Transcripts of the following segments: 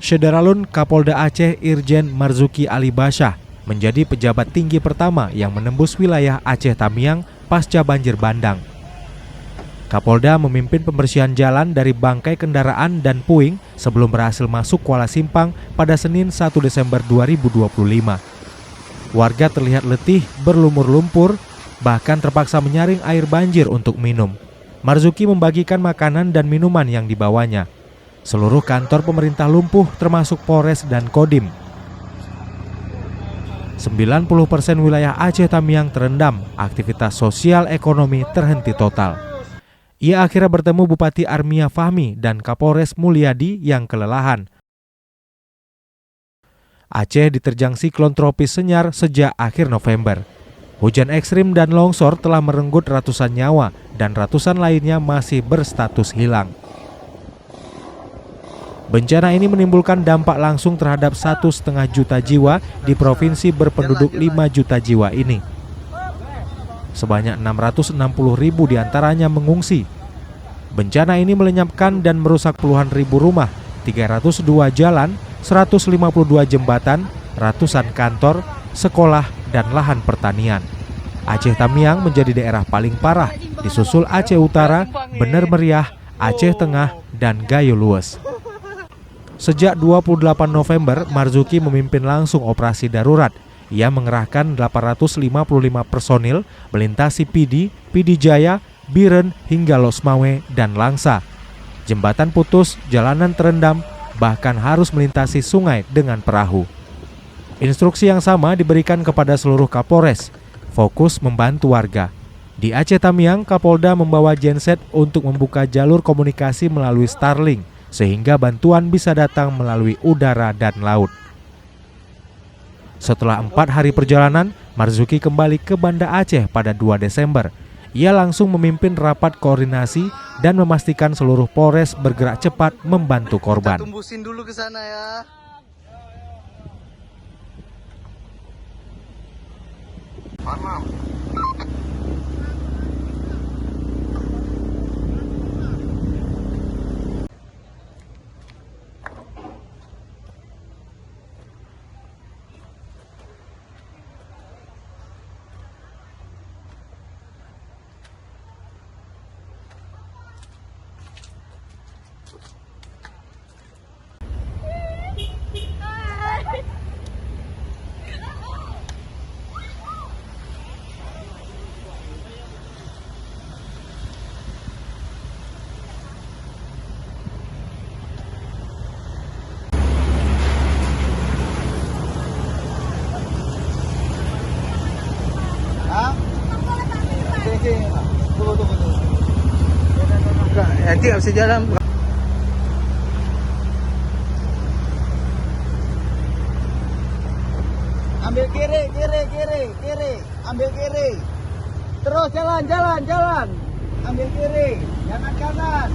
Syederalun Kapolda Aceh Irjen Marzuki Ali Basyah menjadi pejabat tinggi pertama yang menembus wilayah Aceh Tamiang pasca banjir bandang. Kapolda memimpin pembersihan jalan dari bangkai kendaraan dan puing sebelum berhasil masuk Kuala Simpang pada Senin 1 Desember 2025. Warga terlihat letih, berlumur lumpur, bahkan terpaksa menyaring air banjir untuk minum. Marzuki membagikan makanan dan minuman yang dibawanya. Seluruh kantor pemerintah lumpuh termasuk Polres dan Kodim. 90% wilayah Aceh Tamiang terendam, aktivitas sosial ekonomi terhenti total. Ia akhirnya bertemu Bupati Armia Fahmi dan Kapolres Mulyadi yang kelelahan. Aceh diterjang siklon tropis Senyar sejak akhir November. Hujan ekstrim dan longsor telah merenggut ratusan nyawa dan ratusan lainnya masih berstatus hilang. Bencana ini menimbulkan dampak langsung terhadap 1,5 juta jiwa di provinsi berpenduduk 5 juta jiwa ini. Sebanyak 660.000 diantaranya mengungsi. Bencana ini melenyapkan dan merusak puluhan ribu rumah, 302 jalan, 152 jembatan, ratusan kantor, sekolah, dan lahan pertanian. Aceh Tamiang menjadi daerah paling parah, disusul Aceh Utara, Bener Meriah, Aceh Tengah, dan Gayo Lues. Sejak 28 November, Marzuki memimpin langsung operasi darurat. Ia mengerahkan 855 personil melintasi Pidi, Pidi Jaya, Biren, hingga Losmawe dan Langsa. Jembatan putus, jalanan terendam, bahkan harus melintasi sungai dengan perahu. Instruksi yang sama diberikan kepada seluruh Kapolres, fokus membantu warga. Di Aceh Tamiang, Kapolda membawa genset untuk membuka jalur komunikasi melalui Starlink, sehingga bantuan bisa datang melalui udara dan laut. Setelah 4 hari perjalanan, Marzuki kembali ke Banda Aceh pada 2 Desember. Ia langsung memimpin rapat koordinasi dan memastikan seluruh Polres bergerak cepat membantu korban. Kita tumbusin dulu ke sana ya. Paham. Tunggu. Nanti nggak bisa jalan. Ambil kiri. Ambil kiri. Terus jalan. Ambil kiri, jangan kanan.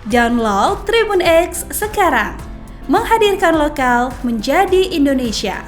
Download Tribun X sekarang, menghadirkan lokal menjadi Indonesia.